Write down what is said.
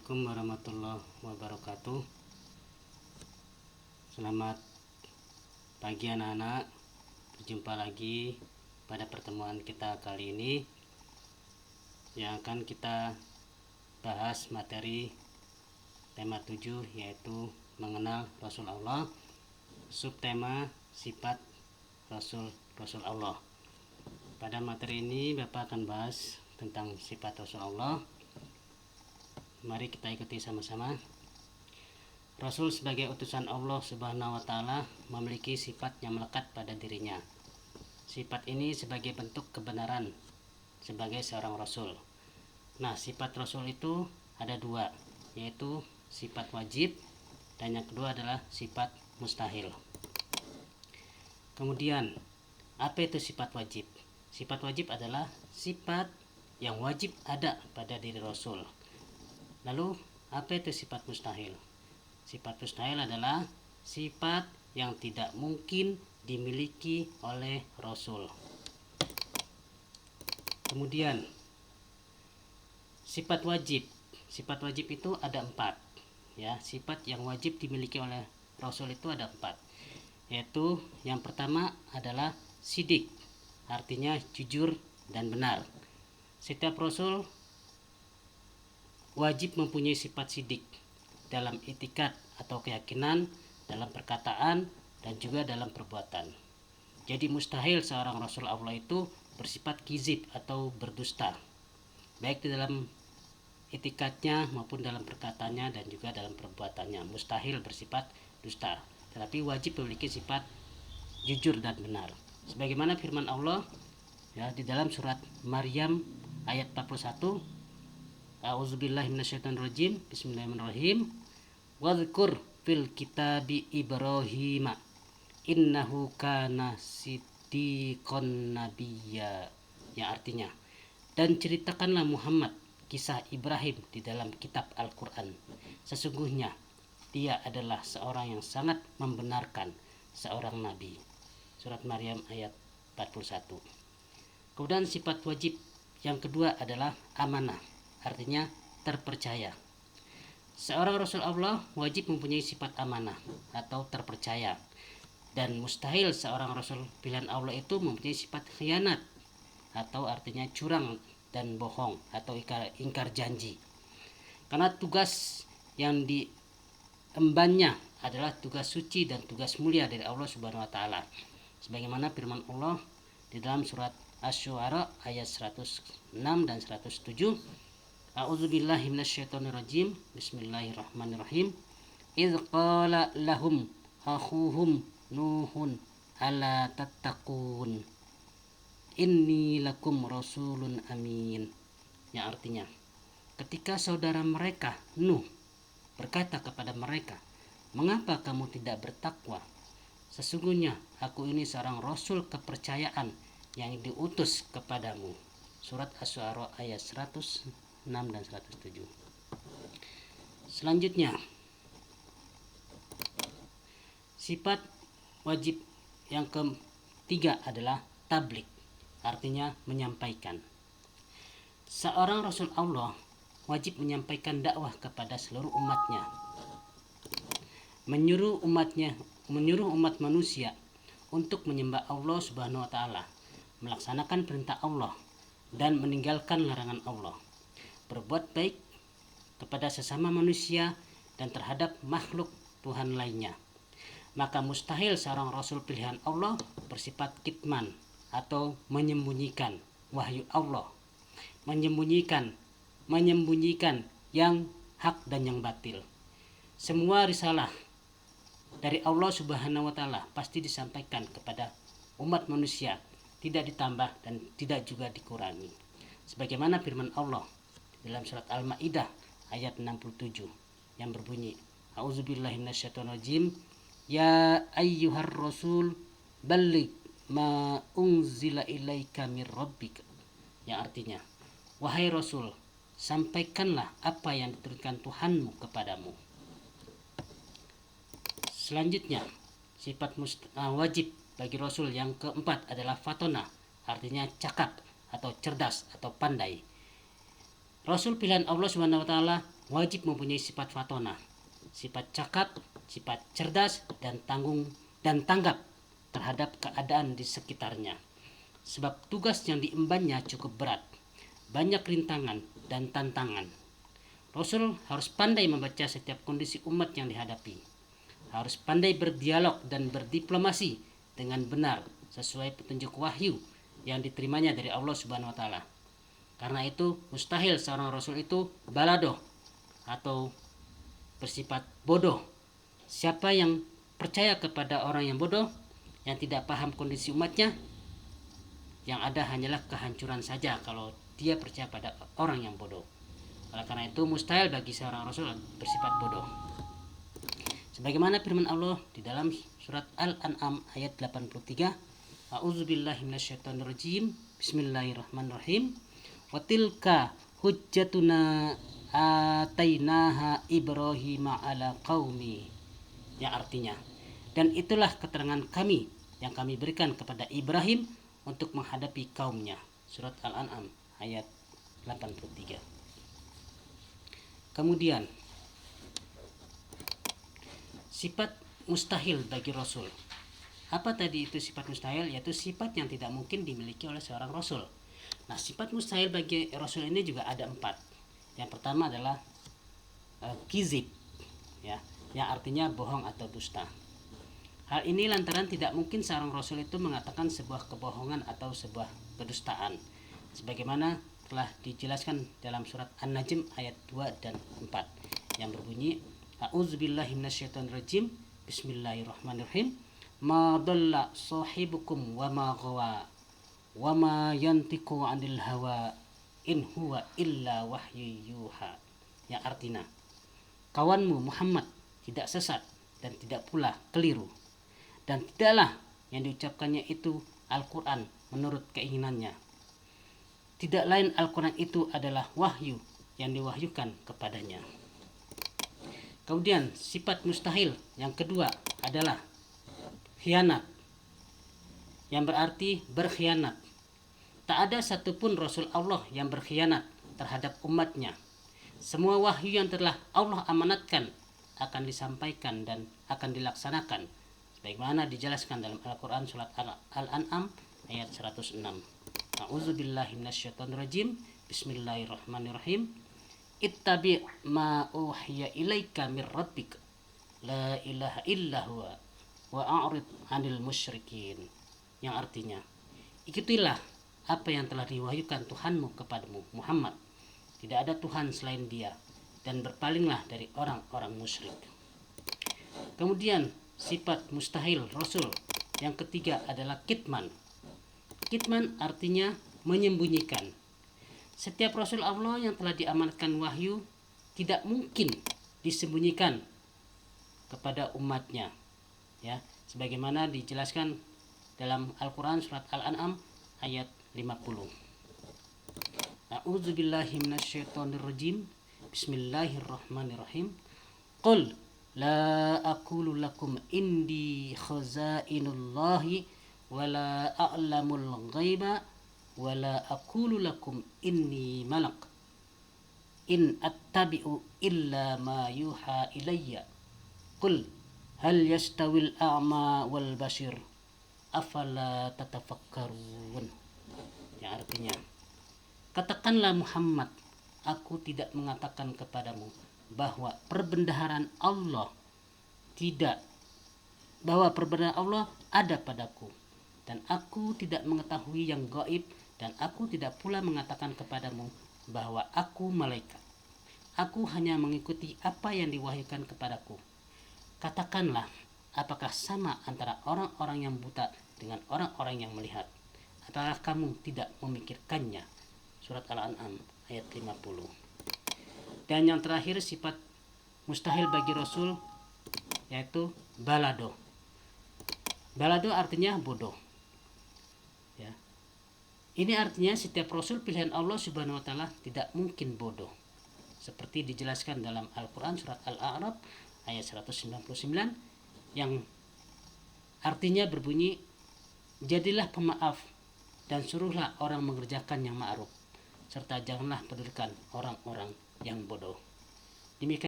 Assalamualaikum warahmatullahi wabarakatuh. Selamat pagi anak-anak. Berjumpa lagi pada pertemuan kita kali ini yang akan kita bahas materi tema 7, yaitu mengenal Rasul Allah. Subtema sifat Rasul Allah. Pada materi ini Bapak akan bahas tentang sifat Rasul Allah. Mari kita ikuti sama-sama. Rasul sebagai utusan Allah Subhanahu wa Ta'ala memiliki sifat yang melekat pada dirinya. Sifat ini sebagai bentuk kebenaran sebagai seorang Rasul. Nah, sifat Rasul itu ada dua, yaitu sifat wajib dan yang kedua adalah sifat mustahil. Kemudian, apa itu sifat wajib? Sifat wajib adalah sifat yang wajib ada pada diri Rasul. Lalu, apa itu sifat mustahil? Sifat mustahil adalah sifat yang tidak mungkin dimiliki oleh Rasul. Kemudian, sifat wajib. Sifat wajib itu ada 4. Ya, sifat yang wajib dimiliki oleh Rasul itu ada 4. Yaitu yang pertama adalah sidik, artinya jujur dan benar. Setiap Rasul wajib mempunyai sifat sidik dalam itikat atau keyakinan, dalam perkataan, dan juga dalam perbuatan. Jadi mustahil seorang Rasul Allah itu bersifat kizib atau berdusta, baik di dalam itikatnya maupun dalam perkataannya dan juga dalam perbuatannya. Mustahil bersifat dusta, tetapi wajib memiliki sifat jujur dan benar. Sebagaimana firman Allah ya di dalam surat Maryam ayat 41, A'udzubillahi minasyaitonirrajim. Bismillahirrahmanirrahim. Wadhkur fil kitabi Ibrahim innahu kana siddiqon nabiyya. Yang artinya, dan ceritakanlah Muhammad kisah Ibrahim di dalam kitab Al-Quran. Sesungguhnya dia adalah seorang yang sangat membenarkan seorang nabi. Surat Maryam ayat 41. Kemudian sifat wajib yang kedua adalah amanah, artinya terpercaya. Seorang Rasul Allah wajib mempunyai sifat amanah atau terpercaya, dan mustahil seorang Rasul pilihan Allah itu mempunyai sifat khianat atau artinya curang dan bohong atau ingkar janji. Karena tugas yang diembannya adalah tugas suci dan tugas mulia dari Allah Subhanahu wa Ta'ala. Sebagaimana firman Allah di dalam surat Asy-Syu'ara ayat 106 dan 107. A'udzubillahi minasyaitonirrajim. Bismillahirrahmanirrahim. Idz qala lahum akhuhum Nuhun ala tattaqun inni lakum rasulun amin. Yang artinya, ketika saudara mereka Nuh berkata kepada mereka, mengapa kamu tidak bertakwa? Sesungguhnya aku ini seorang rasul kepercayaan yang diutus kepadamu. Surat Asy-Syu'ara ayat 106 dan 107. Selanjutnya, sifat wajib yang ketiga adalah tabligh, artinya menyampaikan. Seorang Rasul Allah wajib menyampaikan dakwah kepada seluruh umatnya, menyuruh umat manusia untuk menyembah Allah Subhanahu wa Ta'ala, melaksanakan perintah Allah dan meninggalkan larangan Allah, berbuat baik kepada sesama manusia dan terhadap makhluk Tuhan lainnya. Maka mustahil seorang Rasul pilihan Allah bersifat kitman atau menyembunyikan wahyu Allah, menyembunyikan yang hak dan yang batil. Semua risalah dari Allah Subhanahu wa Ta'ala pasti disampaikan kepada umat manusia, tidak ditambah dan tidak juga dikurangi. Sebagaimana firman Allah dalam surat Al-Maidah ayat 67 yang berbunyi, A'udzubillahi minasyaitonirrajim. Ya ayyuhar rasul balligh ma unzila ilaika mir rabbik. Yang artinya, wahai Rasul, sampaikanlah apa yang diturunkan Tuhanmu kepadamu. Selanjutnya, sifat wajib bagi Rasul yang keempat adalah fatona, artinya cakap atau cerdas atau pandai. Rasul pilihan Allah Subhanahu wa Ta'ala wajib mempunyai sifat fatona, sifat cakap, sifat cerdas dan tanggung dan tanggap terhadap keadaan di sekitarnya. Sebab tugas yang diembannya cukup berat, banyak rintangan dan tantangan. Rasul harus pandai membaca setiap kondisi umat yang dihadapi, harus pandai berdialog dan berdiplomasi dengan benar sesuai petunjuk wahyu yang diterimanya dari Allah Subhanahu wa taala. Karena itu mustahil seorang rasul itu balado atau bersifat bodoh. Siapa yang percaya kepada orang yang bodoh, yang tidak paham kondisi umatnya, yang ada hanyalah kehancuran saja kalau dia percaya pada orang yang bodoh. Oleh karena itu mustahil bagi seorang rasul bersifat bodoh. Sebagaimana firman Allah di dalam surat Al-An'am ayat 83, A'udzubillahi minasyaitonirrajim. Bismillahirrahmanirrahim. Wa tilka hujjatuna atainaha Ibrahim ala qaumi. Yang artinya, dan itulah keterangan kami yang kami berikan kepada Ibrahim untuk menghadapi kaumnya. Surat Al-An'am ayat 83. Kemudian sifat mustahil bagi Rasul. Apa tadi itu sifat mustahil? Yaitu sifat yang tidak mungkin dimiliki oleh seorang Rasul. Nah, sifat mustahil bagi Rasul ini juga ada 4. Yang pertama adalah kizib, ya, yang artinya bohong atau dusta. Hal ini lantaran tidak mungkin seorang Rasul itu mengatakan sebuah kebohongan atau sebuah kedustaan, sebagaimana telah dijelaskan dalam surat An-Najm ayat 2 dan 4 yang berbunyi, A'udzubillahi minasyaitonirrajim. Bismillahirrahmanirrahim. Ma dhalla sahibukum wa ma ghawa wa ma yantiqu 'anil hawa in huwa illa wahyu yuha. Yang artinya, kawanmu Muhammad tidak sesat dan tidak pula keliru, dan tidaklah yang diucapkannya itu Al-Quran menurut keinginannya. Tidak lain Al-Quran itu adalah wahyu yang diwahyukan kepadanya. Kemudian sifat mustahil yang kedua adalah khianat, yang berarti berkhianat. Tak ada satupun Rasul Allah yang berkhianat terhadap umatnya. Semua wahyu yang telah Allah amanatkan akan disampaikan dan akan dilaksanakan, sebagaimana dijelaskan dalam Al-Quran surat Al-An'am ayat 106. A'udzubillahi minasyaitonirrajim. Bismillahirrahmanirrahim. Ittabi' ma uhiya ilaika mir rabbik la ilaha illa huwa wa a'rid 'anil musyrikin. Yang artinya, ikutilah apa yang telah diwahyukan Tuhanmu kepadamu Muhammad. Tidak ada Tuhan selain Dia, dan berpalinglah dari orang-orang musyrik. Kemudian sifat mustahil Rasul yang ketiga adalah kitman. Kitman artinya menyembunyikan. Setiap Rasul Allah yang telah diamanatkan wahyu tidak mungkin disembunyikan kepada umatnya, ya, sebagaimana dijelaskan dalam Al-Quran surat Al-An'am ayat 50. A'udzubillahi minasyaitonirrajim. Bismillahirrahmanirrahim. Qul la aqulu lakum indi khazainullahi wala a'lamul ghaiba wala aqulu lakum inni malak in attabi'u illa ma yuha ilayya qul hal yastawil a'ma wal basir afala tatafakkarun. Yang artinya, katakanlah Muhammad, aku tidak mengatakan kepadamu bahwa perbendaharaan Allah ada padaku, dan aku tidak mengetahui yang gaib, dan aku tidak pula mengatakan kepadamu bahwa aku malaikat. Aku hanya mengikuti apa yang diwahyukan kepadaku. Katakanlah, apakah sama antara orang-orang yang buta dengan orang-orang yang melihat? Apakah kamu tidak memikirkannya? Surat Al-An'am ayat 50. Dan yang terakhir sifat mustahil bagi Rasul yaitu balado. Balado artinya bodoh. Ya. Ini artinya setiap Rasul pilihan Allah Subhanahu wa taala tidak mungkin bodoh. Seperti dijelaskan dalam Al-Quran surat Al-A'raf ayat 199 yang artinya berbunyi, jadilah pemaaf dan suruhlah orang mengerjakan yang ma'ruf, serta janganlah pedulikan orang-orang yang bodoh. Demikian